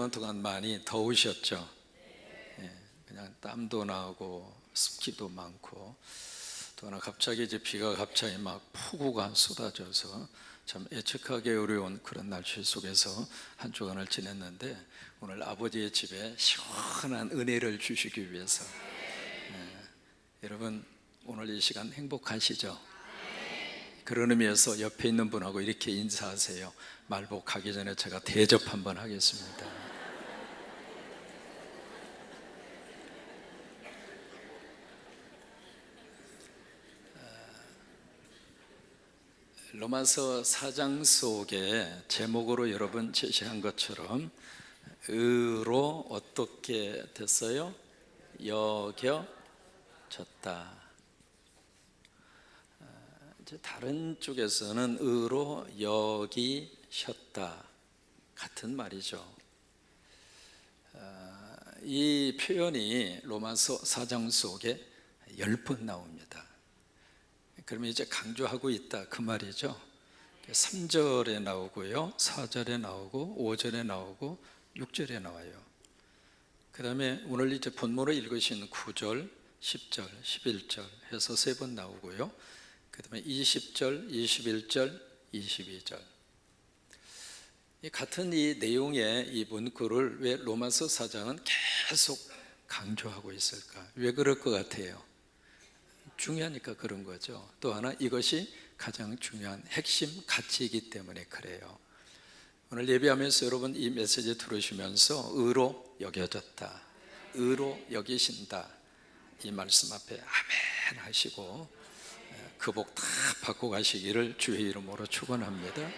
주간 동안 많이 더우셨죠? 그냥 땀도 나고 습기도 많고, 또 하나 갑자기 이제 비가 갑자기 막 폭우가 쏟아져서 참 예측하기 어려운 그런 날씨 속에서 한 주간을 지냈는데, 오늘 아버지의 집에 시원한 은혜를 주시기 위해서 여러분 오늘 이 시간 행복하시죠? 그런 의미에서 옆에 있는 분하고 이렇게 인사하세요. 말복 가기 전에 제가 대접 한번 하겠습니다. 로마서 4장 속에 제목으로 여러분 제시한 것처럼 의로 어떻게 됐어요? 여겨졌다. 이제 다른 쪽에서는 의로 여기셨다 같은 말이죠. 이 표현이 로마서 4장 속에 10번 나옵니다. 그러면 이제 강조하고 있다 그 말이죠. 3절에 나오고요, 4절에 나오고 5절에 나오고 6절에 나와요. 그 다음에 오늘 이제 본문으로 읽으신 9절, 10절, 11절 해서 3번 나오고요, 그 다음에 20절, 21절, 22절. 같은 이 내용의 이 문구를 왜 로마서 4장은 계속 강조하고 있을까? 왜 그럴 것 같아요? 중요하니까 그런 거죠. 또 하나, 이것이 가장 중요한 핵심 가치이기 때문에 그래요. 오늘 예배하면서 여러분 이 메시지 들으시면서 의로 여겨졌다, 의로 여기신다, 이 말씀 앞에 아멘 하시고 그 복 다 받고 가시기를 주의 이름으로 축원합니다.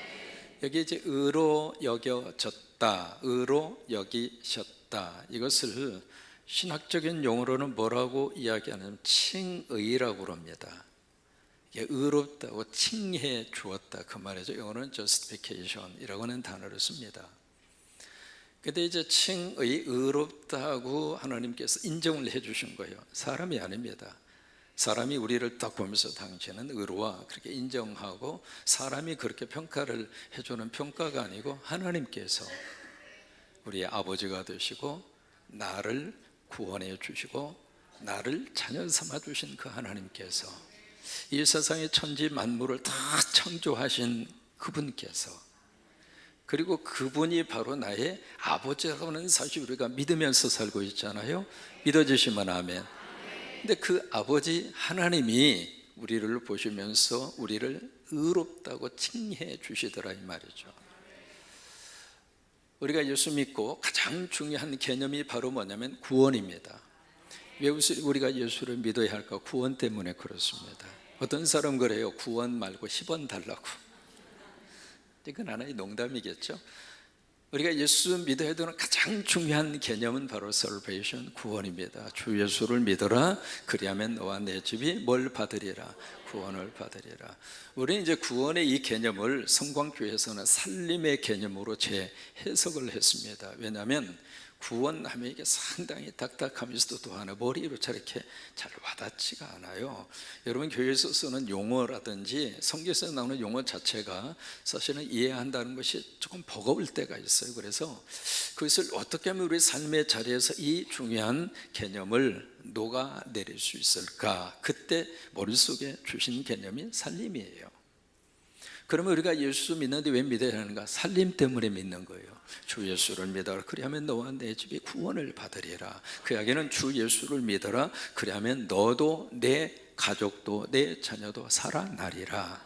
여기 이제 의로 여겨졌다, 의로 여기셨다, 이것을 신학적인 용어로는 뭐라고 이야기하냐면 칭의라고 합니다. 이게 의롭다고 칭해 주었다 그 말이죠. 영어는 justification이라고 하는 단어를 씁니다. 근데 이제 칭의, 의롭다고 하나님께서 인정을 해 주신 거예요. 사람이 아닙니다. 사람이 우리를 딱 보면서 당신은 의로와 그렇게 인정하고, 사람이 그렇게 평가를 해주는 평가가 아니고 하나님께서 우리의 아버지가 되시고 나를 구원해 주시고 나를 자녀 삼아 주신 그 하나님께서, 이 세상의 천지 만물을 다 창조하신 그분께서, 그리고 그분이 바로 나의 아버지라고 하는 사실 우리가 믿으면서 살고 있잖아요. 믿어주시면 아멘. 근데 그 아버지 하나님이 우리를 보시면서 우리를 의롭다고 칭해 주시더라 이 말이죠. 우리가 예수 믿고 가장 중요한 개념이 바로 뭐냐면 구원입니다. 왜 우리가 예수를 믿어야 할까? 구원 때문에 그렇습니다. 어떤 사람 그래요. 구원 말고 10원 달라고. 이건 하나의 농담이겠죠. 우리가 예수 믿어야 되는 가장 중요한 개념은 바로 salvation, 구원입니다. 주 예수를 믿어라, 그리하면 너와 내 집이 뭘 받으리라? 구원을 받으리라. 우리는 이제 구원의 이 개념을 성광교회에서는 살림의 개념으로 재해석을 했습니다. 왜냐하면 구원하면 이게 상당히 딱딱하면서도 또 하나 머리로 저렇게 잘 와닿지가 않아요. 여러분 교회에서 쓰는 용어라든지 성경에서 나오는 용어 자체가 사실은 이해한다는 것이 조금 버거울 때가 있어요. 그래서 그것을 어떻게 하면 우리 삶의 자리에서 이 중요한 개념을 녹아내릴 수 있을까? 그때 머릿속에 주신 개념이 살림이에요. 그러면 우리가 예수 믿는데 왜 믿어야 하는가? 살림 때문에 믿는 거예요. 주 예수를 믿어라, 그리하면 너와 내 집이 구원을 받으리라. 그 이야기는 주 예수를 믿어라, 그리하면 너도 내 가족도 내 자녀도 살아나리라.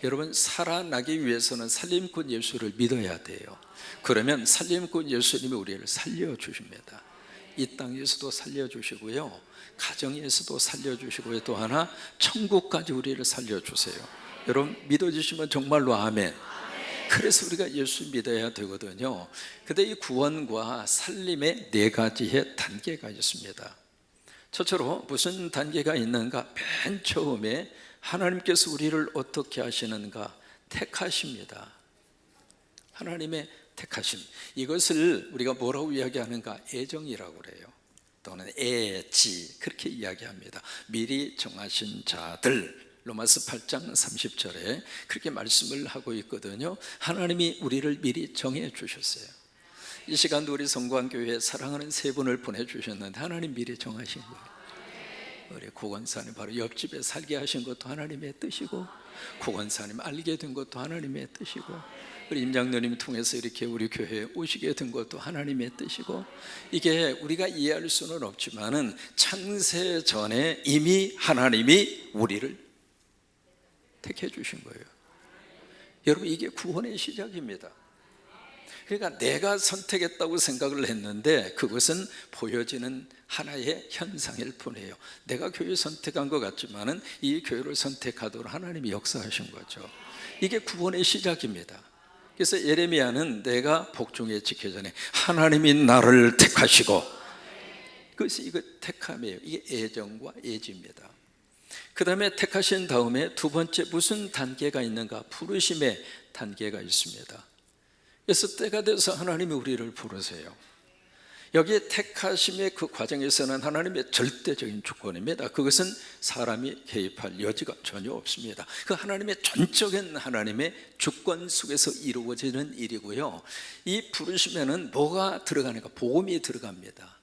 여러분, 살아나기 위해서는 살림꾼 예수를 믿어야 돼요. 그러면 살림꾼 예수님이 우리를 살려주십니다. 이 땅에서도 살려주시고요, 가정에서도 살려주시고요, 또 하나 천국까지 우리를 살려주세요. 여러분 믿어주시면 정말로 아멘. 그래서 우리가 예수 믿어야 되거든요. 근데 이 구원과 살림의 4가지의 단계가 있습니다. 첫째로 무슨 단계가 있는가? 맨 처음에 하나님께서 우리를 어떻게 하시는가? 택하십니다. 하나님의 택하심, 이것을 우리가 뭐라고 이야기하는가? 애정이라고 그래요. 또는 애지, 그렇게 이야기합니다. 미리 정하신 자들, 로마서 8장 30절에 그렇게 말씀을 하고 있거든요. 하나님이 우리를 미리 정해 주셨어요. 이 시간도 우리 성광교회에 사랑하는 세 분을 보내주셨는데 하나님 미리 정하신 거예요. 우리 고건사님 바로 옆집에 살게 하신 것도 하나님의 뜻이고, 고건사님 알게 된 것도 하나님의 뜻이고, 우리 임장로님 통해서 이렇게 우리 교회에 오시게 된 것도 하나님의 뜻이고, 이게 우리가 이해할 수는 없지만은 창세 전에 이미 하나님이 우리를 택해 주신 거예요. 여러분, 이게 구원의 시작입니다. 그러니까 내가 선택했다고 생각을 했는데 그것은 보여지는 하나의 현상일 뿐이에요. 내가 교회 선택한 것 같지만은 이 교회를 선택하도록 하나님이 역사하신 거죠. 이게 구원의 시작입니다. 그래서 예레미야는 내가 복중에 지기 전에 하나님이 나를 택하시고, 그것이 이거 택함이에요. 이게 애정과 애지입니다. 그 다음에 택하신 다음에 두 번째 무슨 단계가 있는가? 부르심의 단계가 있습니다. 그래서 때가 돼서 하나님이 우리를 부르세요. 여기에 택하심의 그 과정에서는 하나님의 절대적인 주권입니다. 그것은 사람이 개입할 여지가 전혀 없습니다. 그 하나님의 전적인 하나님의 주권 속에서 이루어지는 일이고요. 이 부르심에는 뭐가 들어가는가? 복음이 들어갑니다.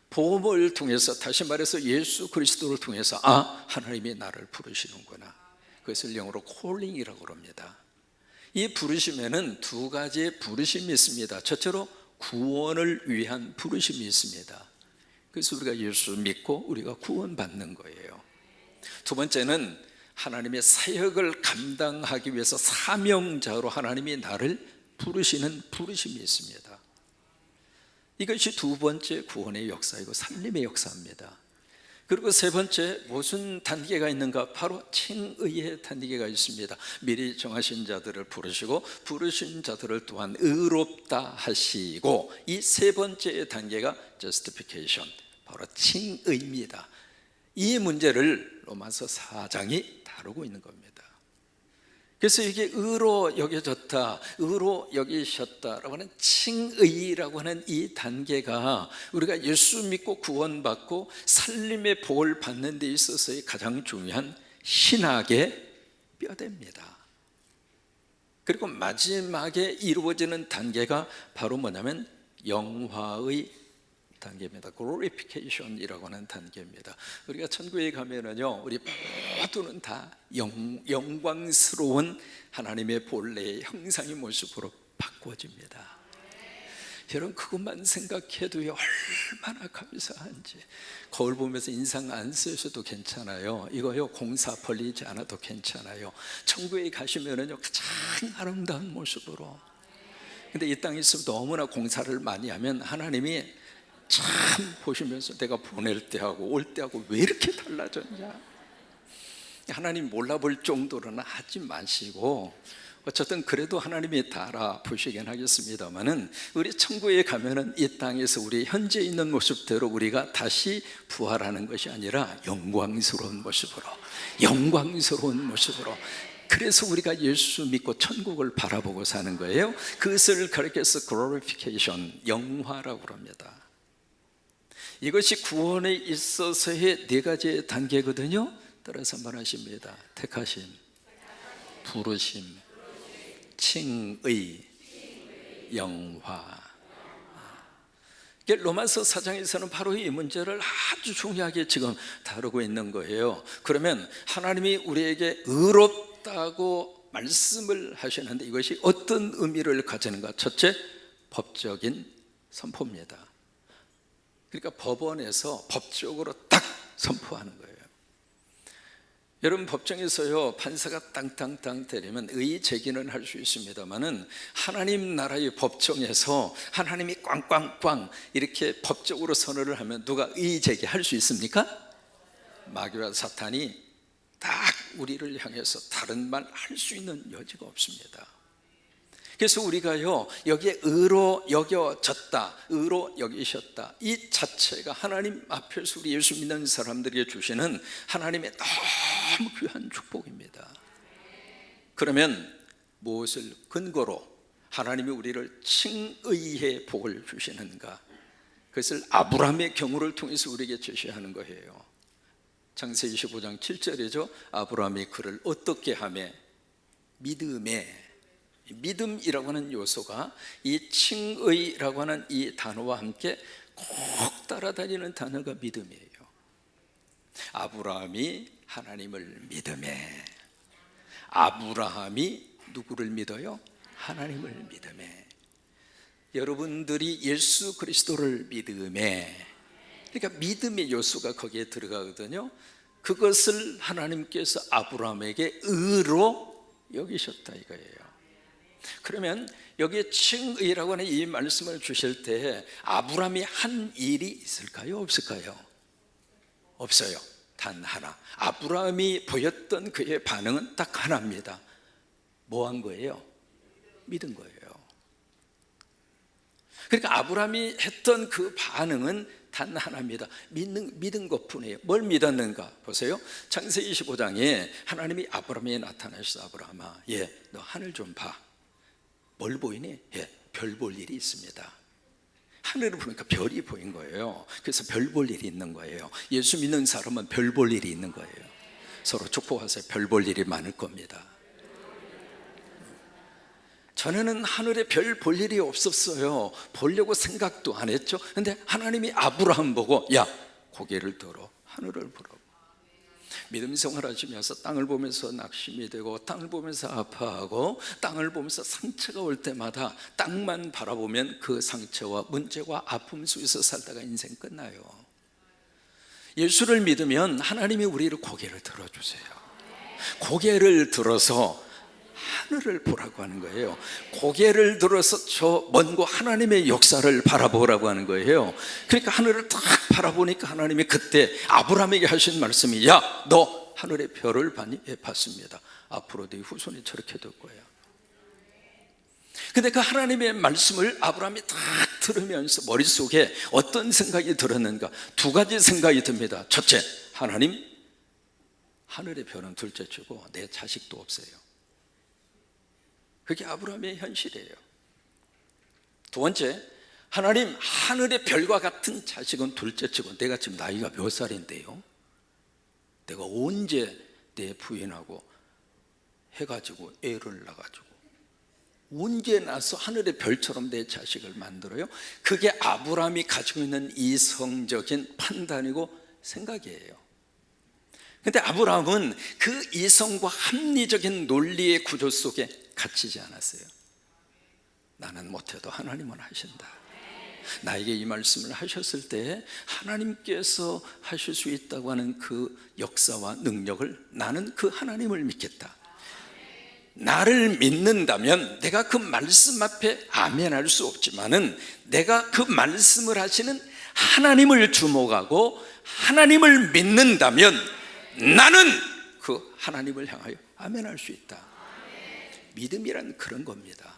복음을 통해서, 다시 말해서 예수 그리스도를 통해서 하나님이 나를 부르시는구나. 그것을 영어로 calling이라고 합니다. 이 부르심에는 두 가지의 부르심이 있습니다. 첫째로 구원을 위한 부르심이 있습니다. 그래서 우리가 예수 믿고 우리가 구원받는 거예요. 두 번째는 하나님의 사역을 감당하기 위해서 사명자로 하나님이 나를 부르시는 부르심이 있습니다. 이것이 두 번째 구원의 역사이고 살림의 역사입니다. 그리고 세 번째 무슨 단계가 있는가? 바로 칭의의 단계가 있습니다. 미리 정하신 자들을 부르시고 부르신 자들을 또한 의롭다 하시고, 이 세 번째 단계가 justification, 바로 칭의입니다. 이 문제를 로마서 4장이 다루고 있는 겁니다. 그래서 이게 의로 여겨졌다, 의로 여기셨다라고 하는 칭의라고 하는 이 단계가 우리가 예수 믿고 구원받고 살림의 복을 받는 데 있어서의 가장 중요한 신학의 뼈대입니다. 그리고 마지막에 이루어지는 단계가 바로 뭐냐면 영화의 단계입니다. glorification이라고 하는 단계입니다. 우리가 천국에 가면은요, 우리 모두는 다 영광스러운 하나님의 본래의 형상의 모습으로 바꿔집니다. 여러분, 그것만 생각해도요 얼마나 감사한지. 거울 보면서 인상 안 쓰셔도 괜찮아요. 이거요 공사 벌리지 않아도 괜찮아요. 천국에 가시면은요 가장 아름다운 모습으로. 근데 이 땅에 있으면 너무나 공사를 많이 하면 하나님이 참 보시면서 내가 보낼 때하고 올 때하고 왜 이렇게 달라졌냐, 하나님 몰라볼 정도로는 하지 마시고, 어쨌든 그래도 하나님이 다 알아보시긴 하겠습니다만은 우리 천국에 가면은 이 땅에서 우리 현재 있는 모습대로 우리가 다시 부활하는 것이 아니라 영광스러운 모습으로, 영광스러운 모습으로. 그래서 우리가 예수 믿고 천국을 바라보고 사는 거예요. 그것을 가리켜서 glorification, 영화라고 합니다. 이것이 구원에 있어서의 네 가지의 단계거든요. 따라서 말하십니다. 택하심, 부르심, 칭의, 영화. 로마서 4장에서는 바로 이 문제를 아주 중요하게 지금 다루고 있는 거예요. 그러면 하나님이 우리에게 의롭다고 말씀을 하시는데 이것이 어떤 의미를 가지는가? 첫째, 법적인 선포입니다. 그러니까 법원에서 법적으로 딱 선포하는 거예요. 여러분, 법정에서요 판사가 땅땅땅 때리면 의의 제기는 할 수 있습니다만은 하나님 나라의 법정에서 하나님이 꽝꽝꽝 이렇게 법적으로 선언을 하면 누가 의의 제기할 수 있습니까? 마귀와 사탄이 딱 우리를 향해서 다른 말 할 수 있는 여지가 없습니다. 그래서 우리가요 여기에 의로 여겨졌다, 의로 여기셨다, 이 자체가 하나님 앞에서 우리 예수 믿는 사람들에게 주시는 하나님의 너무 귀한 축복입니다. 그러면 무엇을 근거로 하나님이 우리를 칭의의 복을 주시는가? 그것을 아브라함의 경우를 통해서 우리에게 제시하는 거예요. 창세기 25장 7절이죠. 아브라함이 그를 어떻게 하며? 믿음에 믿음이라고 하는 요소가 이 칭의라고 하는 이 단어와 함께 꼭 따라다니는 단어가 믿음이에요. 아브라함이 하나님을 믿음에, 아브라함이 누구를 믿어요? 하나님을 믿음에. 여러분들이 예수 그리스도를 믿음에, 그러니까 믿음의 요소가 거기에 들어가거든요. 그것을 하나님께서 아브라함에게 의로 여기셨다 이거예요. 그러면 여기에 칭의라고 하는 이 말씀을 주실 때 아브라함이 한 일이 있을까요? 없을까요? 없어요. 단 하나. 아브라함이 보였던 그의 반응은 딱 하나입니다. 뭐 한 거예요? 믿은 거예요. 그러니까 아브라함이 했던 그 반응은 단 하나입니다. 믿은 것뿐이에요. 뭘 믿었는가? 보세요. 창세기 25장에 하나님이 아브라함에 나타나셔서 아브라함아, 너 하늘 좀 봐. 뭘 보이니? 별 볼 일이 있습니다. 하늘을 보니까 별이 보인 거예요. 그래서 별 볼 일이 있는 거예요. 예수 믿는 사람은 별 볼 일이 있는 거예요. 서로 축복하세요. 별 볼 일이 많을 겁니다. 전에는 하늘에 별 볼 일이 없었어요. 보려고 생각도 안 했죠. 근데 하나님이 아브라함 보고 야, 고개를 들어 하늘을 보라고. 믿음 생활하시면서 땅을 보면서 낙심이 되고, 땅을 보면서 아파하고, 땅을 보면서 상처가 올 때마다 땅만 바라보면 그 상처와 문제와 아픔 속에서 살다가 인생 끝나요. 예수를 믿으면 하나님이 우리를 고개를 들어주세요. 고개를 들어서 하늘을 보라고 하는 거예요. 고개를 들어서 저 먼 곳 하나님의 역사를 바라보라고 하는 거예요. 그러니까 하늘을 딱 바라보니까 하나님이 그때 아브라함에게 하신 말씀이 야, 너 하늘의 별을 봤니? 봤습니다. 앞으로 네 후손이 저렇게 될 거야. 근데 그 하나님의 말씀을 아브라함이 딱 들으면서 머릿속에 어떤 생각이 들었는가? 두 가지 생각이 듭니다. 첫째, 하나님, 하늘의 별은 둘째치고 내 자식도 없어요. 그게 아브라함의 현실이에요. 두 번째, 하나님, 하늘의 별과 같은 자식은 둘째치고 내가 지금 나이가 몇 살인데요? 내가 언제 내 부인하고 해가지고 애를 낳아가지고 언제 나서 하늘의 별처럼 내 자식을 만들어요? 그게 아브라함이 가지고 있는 이성적인 판단이고 생각이에요. 근데 아브라함은 그 이성과 합리적인 논리의 구조 속에 갇히지 않았어요. 나는 못해도 하나님은 하신다. 나에게 이 말씀을 하셨을 때 하나님께서 하실 수 있다고 하는 그 역사와 능력을, 나는 그 하나님을 믿겠다. 나를 믿는다면 내가 그 말씀 앞에 아멘할 수 없지만은 내가 그 말씀을 하시는 하나님을 주목하고 하나님을 믿는다면 나는 그 하나님을 향하여 아멘할 수 있다. 믿음이란 그런 겁니다.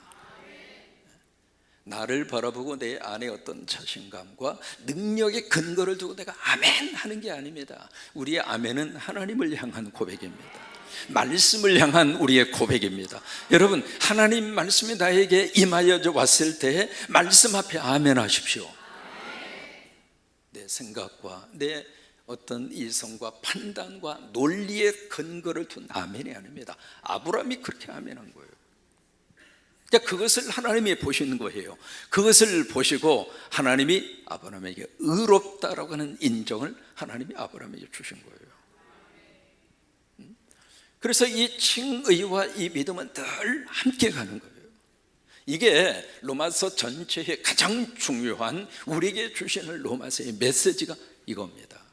나를 바라보고 내 안에 어떤 자신감과 능력의 근거를 두고 내가 아멘 하는 게 아닙니다. 우리의 아멘은 하나님을 향한 고백입니다. 말씀을 향한 우리의 고백입니다. 여러분, 하나님 말씀이 나에게 임하여 왔을 때 말씀 앞에 아멘 하십시오. 내 생각과 내 어떤 이성과 판단과 논리의 근거를 둔 아멘이 아닙니다. 아브라함이 그렇게 아멘한 거예요. 그러니까 그것을 하나님이 보시는 거예요. 그것을 보시고 하나님이 아브라함에게 의롭다라고 하는 인정을 하나님이 아브라함에게 주신 거예요. 그래서 이 칭의와 이 믿음은 늘 함께 가는 거예요. 이게 로마서 전체의 가장 중요한 우리에게 주시는 로마서의 메시지가 이겁니다.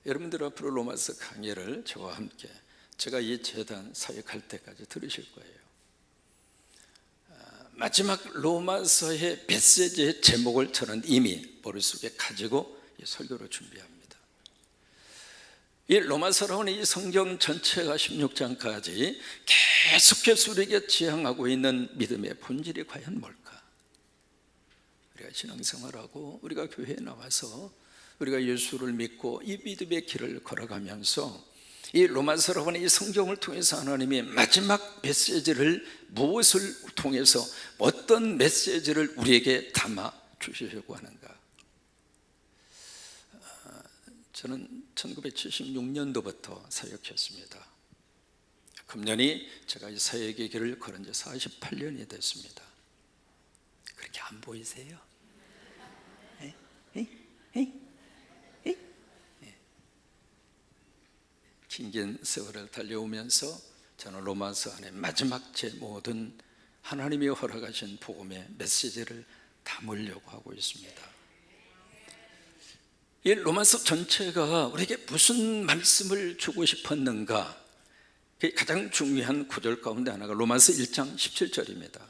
여러분들 앞으로 로마서 강의를 저와 함께 제가 이 재단 사역할 때까지 들으실 거예요. 마지막 로마서의 메시지의 제목을 저는 이미 머릿속에 가지고 이 설교를 준비합니다. 이 로마서라는 이 성경 전체가 16장까지 계속해서 우리에게 지향하고 있는 믿음의 본질이 과연 뭘까? 우리가 신앙생활하고 우리가 교회에 나와서 우리가 예수를 믿고 이 믿음의 길을 걸어가면서 이 로마서라고 하는 이 성경을 통해서 하나님이 마지막 메시지를 무엇을 통해서 어떤 메시지를 우리에게 담아 주시려고 하는가? 저는 1976년도부터 사역했습니다. 금년이 제가 이 사역의 길을 걸은 지 48년이 됐습니다. 그렇게 안 보이세요? 긴 세월을 달려오면서 저는 로마서 안에 마지막 제 모든 하나님이 허락하신 복음의 메시지를 담으려고 하고 있습니다. 이 로마서 전체가 우리에게 무슨 말씀을 주고 싶었는가? 가장 중요한 구절 가운데 하나가 로마서 1장 17절입니다.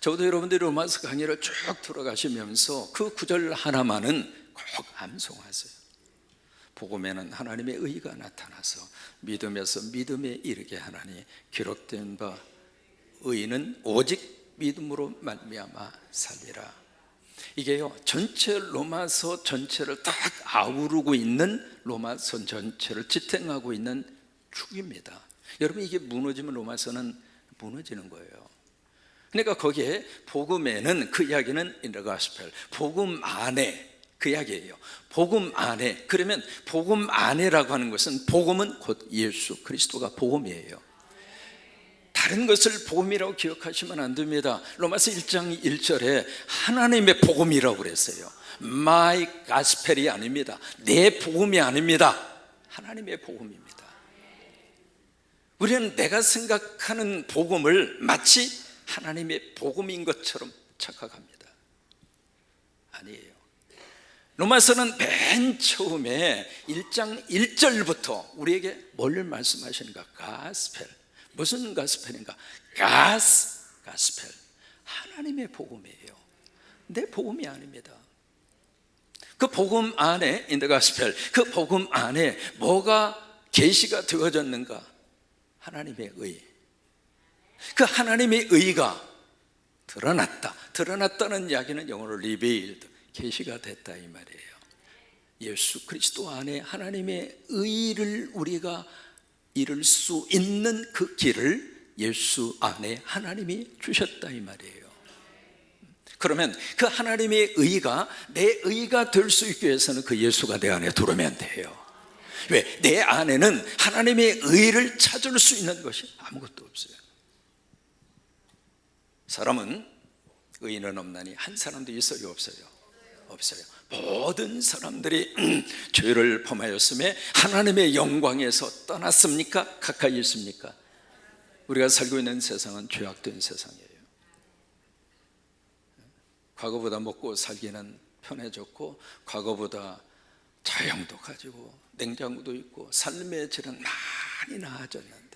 저도 여러분들이 로마서 강의를 쭉 들어가시면서 그 구절 하나만은 꼭 암송하세요. 복음에는 하나님의 의가 나타나서 믿음에서 믿음에 이르게 하나니 기록된 바 의인은 오직 믿음으로 말미암아 살리라. 이게요, 전체 로마서 전체를 딱 아우르고 있는, 로마서 전체를 지탱하고 있는 축입니다. 여러분, 이게 무너지면 로마서는 무너지는 거예요. 그러니까 거기에 복음에는, 그 이야기는 in the gospel, 복음 안에, 그 이야기예요. 복음 안에. 그러면 복음 안에라고 하는 것은, 복음은 곧 예수 그리스도가 복음이에요. 다른 것을 복음이라고 기억하시면 안 됩니다. 로마서 1장 1절에 하나님의 복음이라고 그랬어요. My gospel이 아닙니다. 내 복음이 아닙니다. 하나님의 복음입니다. 우리는 내가 생각하는 복음을 마치 하나님의 복음인 것처럼 착각합니다. 아니에요. 로마서는 맨 처음에 1장 1절부터 우리에게 뭘 말씀하시는가? 가스펠. 무슨 가스펠인가? 가스펠. 하나님의 복음이에요. 내 복음이 아닙니다. 그 복음 안에, in the gospel, 그 복음 안에 뭐가 계시가 되어졌는가? 하나님의 의. 그 하나님의 의가 드러났다. 드러났다는 이야기는 영어로 revealed, 계시가 됐다 이 말이에요. 예수 그리스도 안에 하나님의 의를 우리가 이룰 수 있는 그 길을 예수 안에 하나님이 주셨다 이 말이에요. 그러면 그 하나님의 의가 내 의가 될 수 있기 위해서는 그 예수가 내 안에 들어오면 돼요. 왜? 내 안에는 하나님의 의를 찾을 수 있는 것이 아무것도 없어요. 사람은 의인은 없나니 한 사람도 있어요, 없어요? 없어요. 모든 사람들이 죄를 범하였음에 하나님의 영광에서 떠났습니까? 가까이 있습니까? 우리가 살고 있는 세상은 죄악된 세상이에요. 과거보다 먹고 살기는 편해졌고, 과거보다 자영도 가지고 냉장고도 있고 삶의 질은 많이 나아졌는데,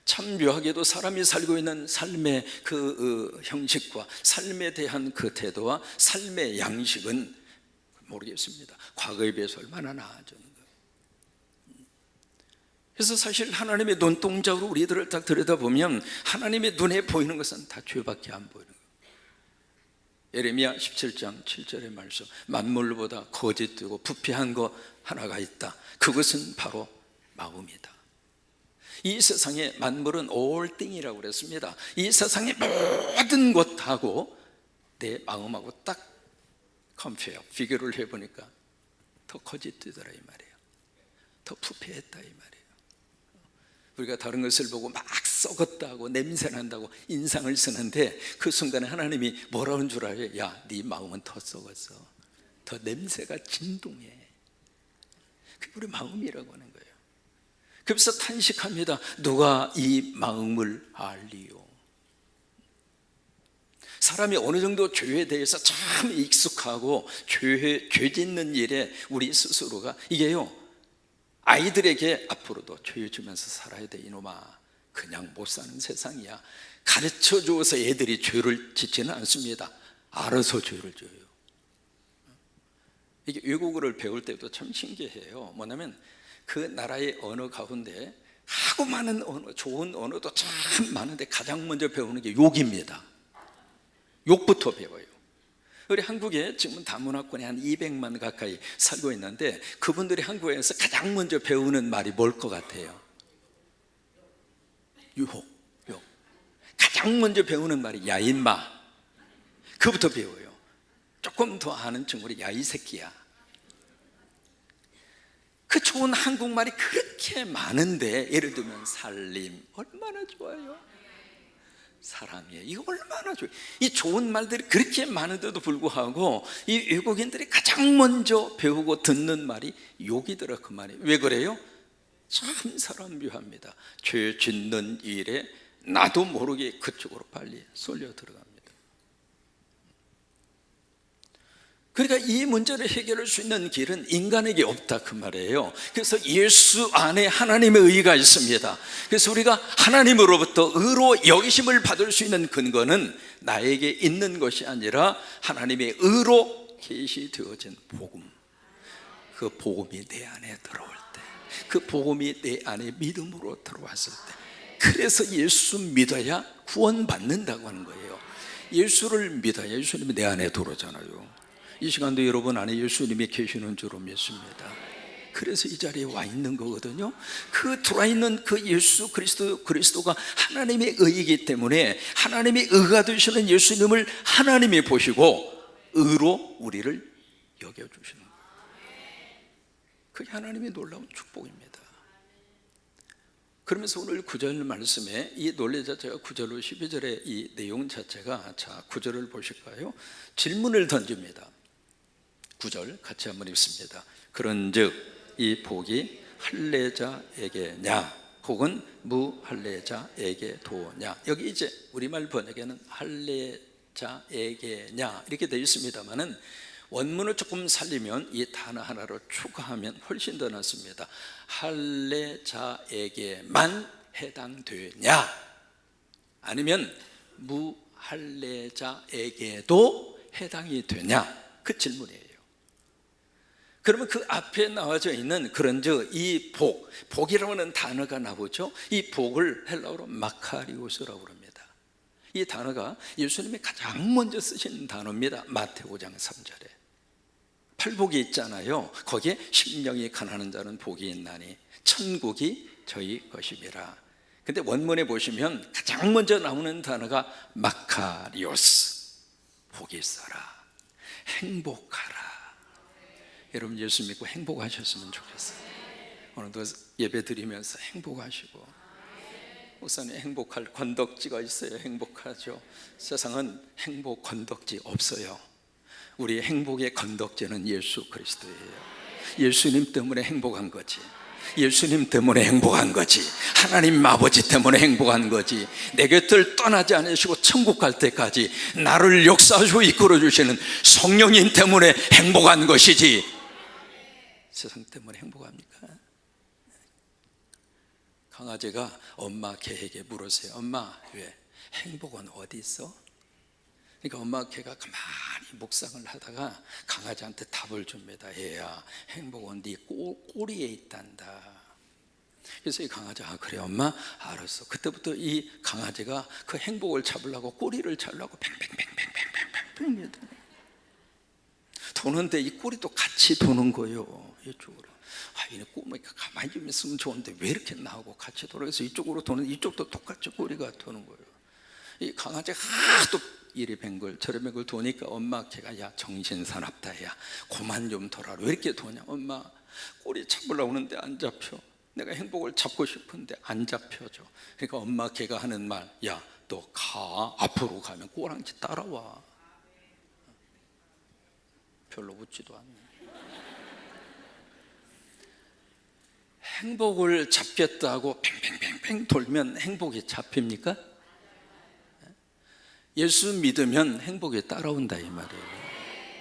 참 묘하게도 사람이 살고 있는 삶의 그 형식과 삶에 대한 그 태도와 삶의 양식은 모르겠습니다. 과거에 비해서 얼마나 나아졌는가. 그래서 사실 하나님의 눈동자로 우리들을 딱 들여다보면 하나님의 눈에 보이는 것은 다 죄밖에 안 보이는 거예요. 예레미야 17장 7절의 말씀, 만물보다 거짓되고 부패한 것 하나가 있다. 그것은 바로 마음이다. 이 세상의 만물은 all thing이라고 그랬습니다. 이 세상의 모든 것하고 내 마음하고 딱 컴페어, 비교를 해보니까 더 거짓되더라 이 말이에요. 더 부패했다 이 말이에요. 우리가 다른 것을 보고 막 썩었다고 냄새난다고 인상을 쓰는데, 그 순간에 하나님이 뭐라는 줄 알아요? 야, 네 마음은 더 썩었어. 더 냄새가 진동해. 그게 우리 마음이라고 하는 거예요. 그래서 탄식합니다. 누가 이 마음을 알리요? 사람이 어느 정도 죄에 대해서 참 익숙하고 죄 짓는 일에 우리 스스로가, 이게요, 아이들에게 앞으로도 죄 주면서 살아야 돼 이놈아, 그냥 못 사는 세상이야, 가르쳐 주어서 애들이 죄를 짓지는 않습니다. 알아서 죄를 져요. 이게 외국어를 배울 때도 참 신기해요. 뭐냐면 그 나라의 언어 가운데 하고 많은 언어, 좋은 언어도 참 많은데 가장 먼저 배우는 게 욕입니다. 욕부터 배워요. 우리 한국에 지금 다문화권에 한 200만 가까이 살고 있는데, 그분들이 한국에서 가장 먼저 배우는 말이 뭘 것 같아요? 욕. 가장 먼저 배우는 말이 야 인마, 그부터 배워요. 조금 더 아는 친구는 야 이 새끼야. 그 좋은 한국말이 그렇게 많은데, 예를 들면 살림 얼마나 좋아요. 사랑해, 이거 얼마나 좋아요. 이 좋은 말들이 그렇게 많은데도 불구하고 이 외국인들이 가장 먼저 배우고 듣는 말이 욕이더라. 그 말이 왜 그래요? 참 사람 묘합니다. 죄 짓는 일에 나도 모르게 그쪽으로 빨리 쏠려 들어갑니다. 그러니까 이 문제를 해결할 수 있는 길은 인간에게 없다, 그 말이에요. 그래서 예수 안에 하나님의 의가 있습니다. 그래서 우리가 하나님으로부터 의로 여기심을 받을 수 있는 근거는 나에게 있는 것이 아니라 하나님의 의로 계시되어진 복음, 그 복음이 내 안에 들어올 때, 그 복음이 내 안에 믿음으로 들어왔을 때, 그래서 예수 믿어야 구원받는다고 하는 거예요. 예수를 믿어야 예수님이 내 안에 들어오잖아요. 이 시간도 여러분 안에 예수님이 계시는 줄로 믿습니다. 그래서 이 자리에 와 있는 거거든요. 그 들어와 있는 그 예수 그리스도가 하나님의 의이기 때문에 하나님의 의가 되시는 예수님을 하나님이 보시고 의로 우리를 여겨주시는 거예요. 그게 하나님의 놀라운 축복입니다. 그러면서 오늘 9절 말씀에 이 논리 자체가 9절로 12절의 이 내용 자체가, 자 9절을 보실까요? 질문을 던집니다. 9절 같이 한번 읽습니다. 그런즉 이 복이 할례자에게냐 혹은 무할례자에게 도냐. 여기 이제 우리말 번역에는 할례자에게냐 이렇게 되어 있습니다만은 원문을 조금 살리면 이 단어 하나로 추가하면 훨씬 더 낫습니다. 할례자에게만 해당되냐 아니면 무할례자에게도 해당이 되냐, 그 질문이에요. 그러면 그 앞에 나와져 있는 그런즉 이 복이라고 하는 단어가 나오죠. 이 복을 헬라어로 마카리오스라고 부릅니다. 이 단어가 예수님이 가장 먼저 쓰신 단어입니다. 마태오 5장 3절에 팔복이 있잖아요. 거기에 심령이 가난한 자는 복이 있나니 천국이 저희 것임이라. 근데 원문에 보시면 가장 먼저 나오는 단어가 마카리오스, 복이 있어라, 행복하라. 여러분 예수 믿고 행복하셨으면 좋겠어요. 오늘도 예배 드리면서 행복하시고, 목사님 행복할 건덕지가 있어요. 행복하죠. 세상은 행복 건덕지 없어요. 우리 행복의 건덕지는 예수 그리스도예요. 예수님 때문에 행복한 거지, 예수님 때문에 행복한 거지, 하나님 아버지 때문에 행복한 거지. 내 곁을 떠나지 않으시고 천국 갈 때까지 나를 역사하시고 이끌어 주시는 성령님 때문에 행복한 것이지, 세상 때문에 행복합니까? 강아지가 엄마 개에게 물었어요. 엄마, 왜 행복은 어디 있어? 그러니까 엄마 개가 가만히 묵상을 하다가 강아지한테 답을 줍니다. 얘야, 행복은 네 꼬리에 있단다. 그래서 이 강아지가 그래 엄마, 알았어. 그때부터 이 강아지가 그 행복을 잡으려고 꼬리를 자르려고 팽팽팽팽팽팽팽 도는데 이 꼬리도 같이 도는 거예요. 이쪽으로. 얘네 꼬마가 가만히 좀 있으면 좋은데 왜 이렇게 나오고 같이 돌아가서 이쪽으로 도는, 이쪽도 똑같이 꼬리가 도는 거예요. 이 강아지가 하도 이리 뱅글 저리 뱅글 도니까 엄마 걔가 야 정신 사납다, 야 그만 좀 돌아라. 왜 이렇게 도냐? 엄마 꼬리 잡으려고 하는데 안 잡혀. 내가 행복을 잡고 싶은데 안 잡혀져. 그러니까 엄마 걔가 하는 말, 야 너 가, 앞으로 가면 꼬랑지 따라와. 별로 웃지도 않네. 행복을 잡겠다고 팽팽팽팽 돌면 행복이 잡힙니까? 예수 믿으면 행복이 따라온다 이 말이에요.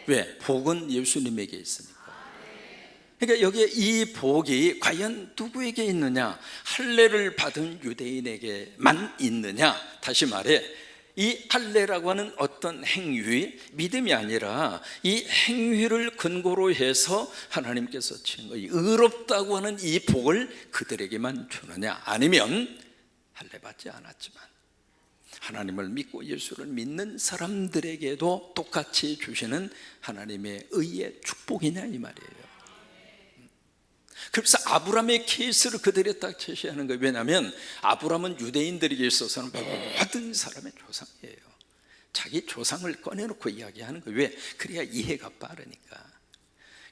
왜? 복은 예수님에게 있으니까. 그러니까 여기에 이 복이 과연 누구에게 있느냐? 할례를 받은 유대인에게만 있느냐? 다시 말해 이 할례라고 하는 어떤 행위, 믿음이 아니라 이 행위를 근거로 해서 하나님께서 주신 거, 의롭다고 하는 이 복을 그들에게만 주느냐? 아니면 할례 받지 않았지만 하나님을 믿고 예수를 믿는 사람들에게도 똑같이 주시는 하나님의 의의 축복이냐 이 말이에요. 그래서 아브라함의 케이스를 그들이 딱 제시하는 거예요. 왜냐하면 아브라함은 유대인들에게 있어서는 모든 사람의 조상이에요. 자기 조상을 꺼내놓고 이야기하는 거예요. 왜? 그래야 이해가 빠르니까.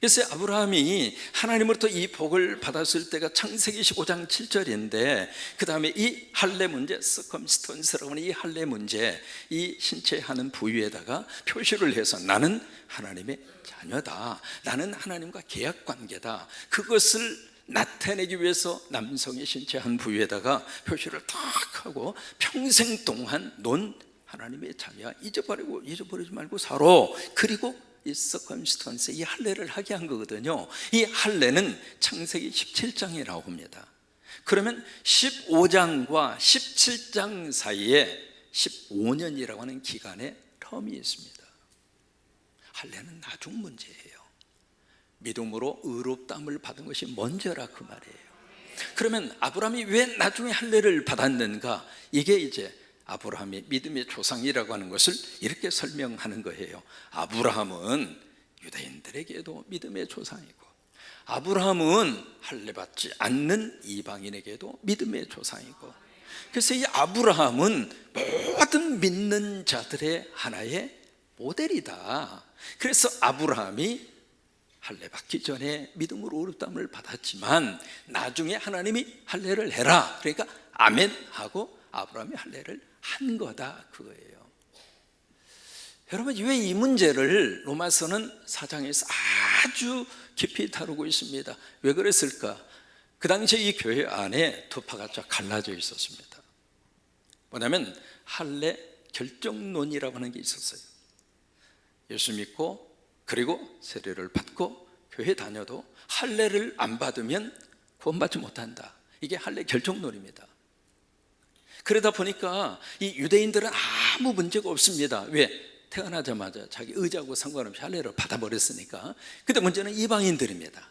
그래서 아브라함이 하나님으로부터 이 복을 받았을 때가 창세기 15장 7절인데, 그 다음에 이 할례 문제, 서컴스턴스라고 하는 이 할례 문제, 이 신체 하는 부위에다가 표시를 해서 나는 하나님의 자녀다, 나는 하나님과 계약관계다, 그것을 나타내기 위해서 남성의 신체 한 부위에다가 표시를 탁 하고 평생 동안 넌 하나님의 자녀야, 잊어버리지 말고 살아. 그리고 이 서컴스턴스, 이 할례를 하게 한 거거든요. 이 할례는 창세기 17장에 나옵니다. 그러면 15장과 17장 사이에 15년이라고 하는 기간의 텀이 있습니다. 할례는 나중 문제예요. 믿음으로 의롭다함을 받은 것이 먼저라, 그 말이에요. 그러면 아브라함이 왜 나중에 할례를 받았는가? 이게 이제 아브라함이 믿음의 조상이라고 하는 것을 이렇게 설명하는 거예요. 아브라함은 유대인들에게도 믿음의 조상이고, 아브라함은 할례 받지 않는 이방인에게도 믿음의 조상이고, 그래서 이 아브라함은 모든 믿는 자들의 하나의 모델이다. 그래서 아브라함이 할례 받기 전에 믿음으로 의롭다함을 받았지만 나중에 하나님이 할례를 해라, 그러니까 아멘 하고 아브라함이 할례를 한 거다, 그거예요. 여러분, 왜 이 문제를 로마서는 4장에서 아주 깊이 다루고 있습니다. 왜 그랬을까? 그 당시에 이 교회 안에 두 파가 쫙 갈라져 있었습니다. 뭐냐면 할례 결정론이라고 하는 게 있었어요. 예수 믿고 그리고 세례를 받고 교회 다녀도 할례를 안 받으면 구원받지 못한다, 이게 할례 결정론입니다. 그러다 보니까 이 유대인들은 아무 문제가 없습니다. 왜? 태어나자마자 자기 의지하고 상관없이 할례를 받아버렸으니까. 근데 문제는 이방인들입니다.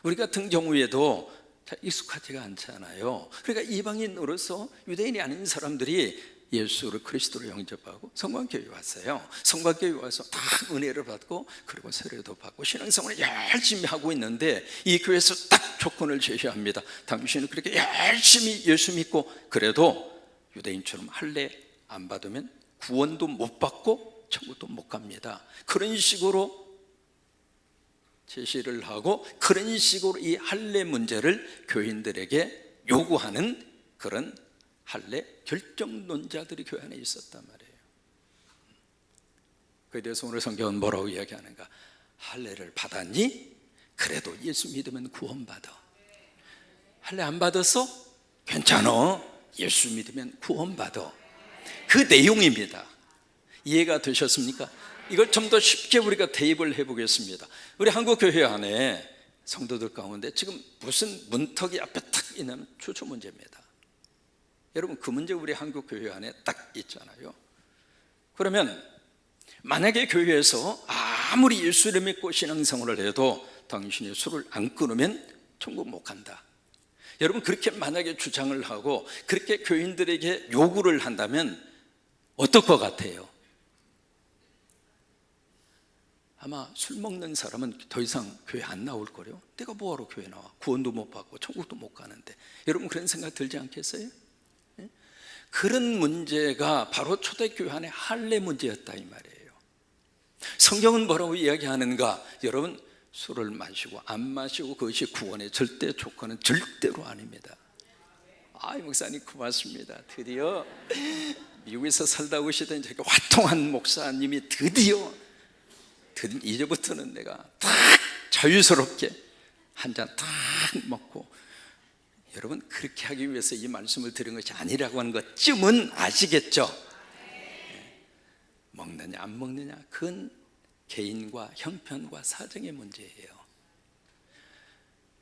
우리 같은 경우에도 잘 익숙하지가 않잖아요. 그러니까 이방인으로서 유대인이 아닌 사람들이 예수를 그리스도로 영접하고 성관교회에 왔어요. 성관교회에 와서 다 은혜를 받고 그리고 세례도 받고 신앙생활을 열심히 하고 있는데, 이 교회에서 딱 조건을 제시합니다. 당신은 그렇게 열심히 예수 믿고 그래도 유대인처럼 할례 안 받으면 구원도 못 받고 천국도 못 갑니다. 그런 식으로 제시를 하고, 그런 식으로 이 할례 문제를 교인들에게 요구하는 그런 할례 결정론자들이 교회 안에 있었단 말이에요. 그에 대해서 오늘 성경은 뭐라고 이야기하는가? 할례를 받았니? 그래도 예수 믿으면 구원받아. 할례 안 받았어? 괜찮아, 예수 믿으면 구원받아. 그 내용입니다. 이해가 되셨습니까? 이걸 좀 더 쉽게 우리가 대입을 해보겠습니다. 우리 한국 교회 안에 성도들 가운데 지금 무슨 문턱이 앞에 탁 있는 추초 문제입니다. 여러분, 그 문제 우리 한국 교회 안에 딱 있잖아요. 그러면 만약에 교회에서 아무리 예수를 믿고 신앙생활을 해도 당신이 술을 안 끊으면 천국 못 간다, 여러분, 그렇게 만약에 주장을 하고 그렇게 교인들에게 요구를 한다면 어떨 것 같아요? 아마 술 먹는 사람은 더 이상 교회 안 나올 거래요. 내가 뭐하러 교회 나와? 구원도 못 받고 천국도 못 가는데. 여러분, 그런 생각 들지 않겠어요? 그런 문제가 바로 초대교회 안에 할례 문제였다, 이 말이에요. 성경은 뭐라고 이야기하는가? 여러분, 술을 마시고 안 마시고 그것이 구원의 절대 조건은 절대로 아닙니다. 목사님 고맙습니다. 드디어 미국에서 살다 오시던 저기 화통한 목사님이 드디어 이제부터는 내가 딱 자유스럽게 한 잔 딱 먹고, 여러분, 그렇게 하기 위해서 이 말씀을 드린 것이 아니라고 하는 것쯤은 아시겠죠? 먹느냐 안 먹느냐, 그건 개인과 형편과 사정의 문제예요.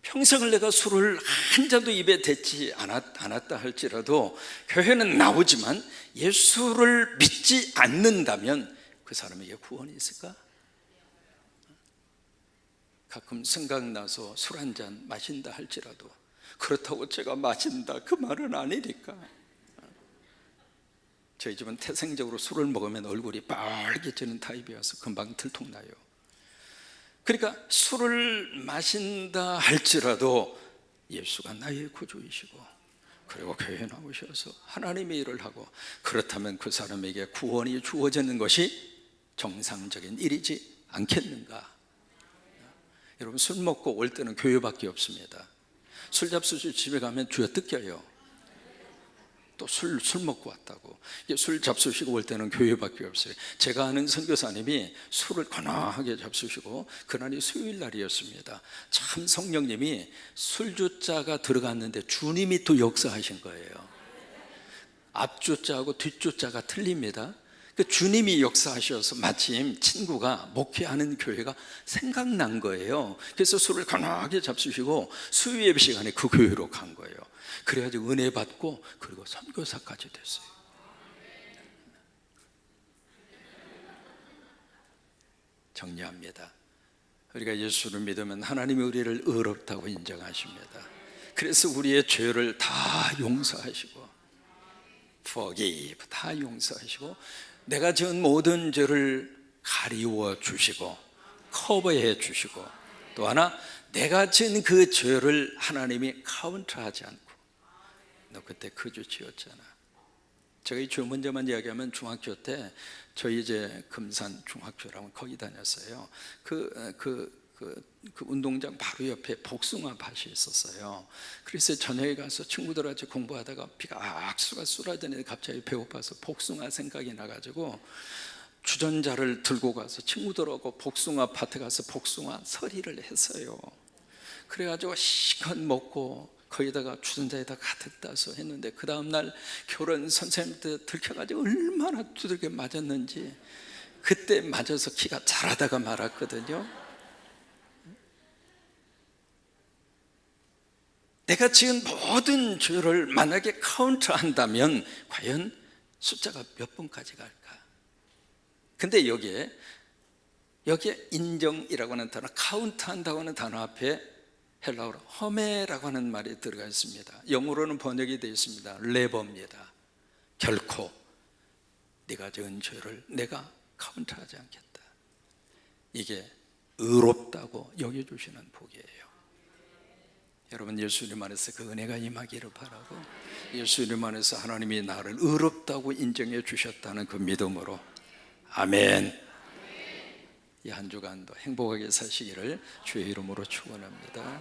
평생을 내가 술을 한 잔도 입에 대지 않았다 할지라도 교회는 나오지만 예수를 믿지 않는다면 그 사람에게 구원이 있을까? 가끔 생각나서 술 한 잔 마신다 할지라도 그렇다고 제가 마신다 그 말은 아니니까. 저희 집은 태생적으로 술을 먹으면 얼굴이 빨개지는 타입이어서 금방 들통나요. 그러니까 술을 마신다 할지라도 예수가 나의 구주이시고 그리고 교회에 나오셔서 하나님의 일을 하고, 그렇다면 그 사람에게 구원이 주어지는 것이 정상적인 일이지 않겠는가? 여러분 술 먹고 올 때는 교회밖에 없습니다. 술 잡수시고 집에 가면 주여 뜯겨요. 또 술 먹고 왔다고. 술 잡수시고 올 때는 교회밖에 없어요. 제가 아는 선교사님이 술을 거나하게 잡수시고 그날이 수요일 날이었습니다. 참 성령님이 술주자가 들어갔는데 주님이 또 역사하신 거예요. 앞주자하고 뒷주자가 틀립니다. 그 주님이 역사하셔서 마침 친구가 목회하는 교회가 생각난 거예요. 그래서 술을 거나하게 잡수시고 수요 예배 시간에 그 교회로 간 거예요. 그래가지고 은혜 받고 그리고 선교사까지 됐어요. 정리합니다. 우리가 예수를 믿으면 하나님이 우리를 의롭다고 인정하십니다. 그래서 우리의 죄를 다 용서하시고 forgive 다 용서하시고 내가 지은 모든 죄를 가리워 주시고 커버해 주시고 또 하나 내가 지은 그 죄를 하나님이 카운트하지 않고 너 그때 그 죄 지었잖아. 제가 이 죄 문제만 이야기하면 중학교 때 저희 이제 금산 중학교라고 거기 다녔어요. 그 운동장 바로 옆에 복숭아 밭이 있었어요. 그래서 저녁에 가서 친구들하고 공부하다가 비가 악수가 쏟아지는데 갑자기 배고파서 복숭아 생각이 나가지고 주전자를 들고 가서 친구들하고 복숭아 밭에 가서 복숭아 서리를 했어요. 그래가지고 시컷 먹고 거기다가 주전자에다 가득 따서 했는데 그 다음날 교련 선생님한테 들켜가지고 얼마나 두들겨 맞았는지 그때 맞아서 키가 자라다가 말았거든요. 내가 지은 모든 죄를 만약에 카운트한다면 과연 숫자가 몇 번까지 갈까? 근데 여기에 인정이라고 하는 단어, 카운트한다고 하는 단어 앞에 헬라어로 허메라고 하는 말이 들어가 있습니다. 영어로는 번역이 되어 있습니다. 레버입니다. 결코 네가 지은 죄를 내가 카운트하지 않겠다. 이게 의롭다고 여겨주시는 복이에요. 여러분 예수님 안에서 그 은혜가 임하기를 바라고 예수님 안에서 하나님이 나를 의롭다고 인정해 주셨다는 그 믿음으로 아멘. 이 한 주간도 행복하게 사시기를 주의 이름으로 축원합니다.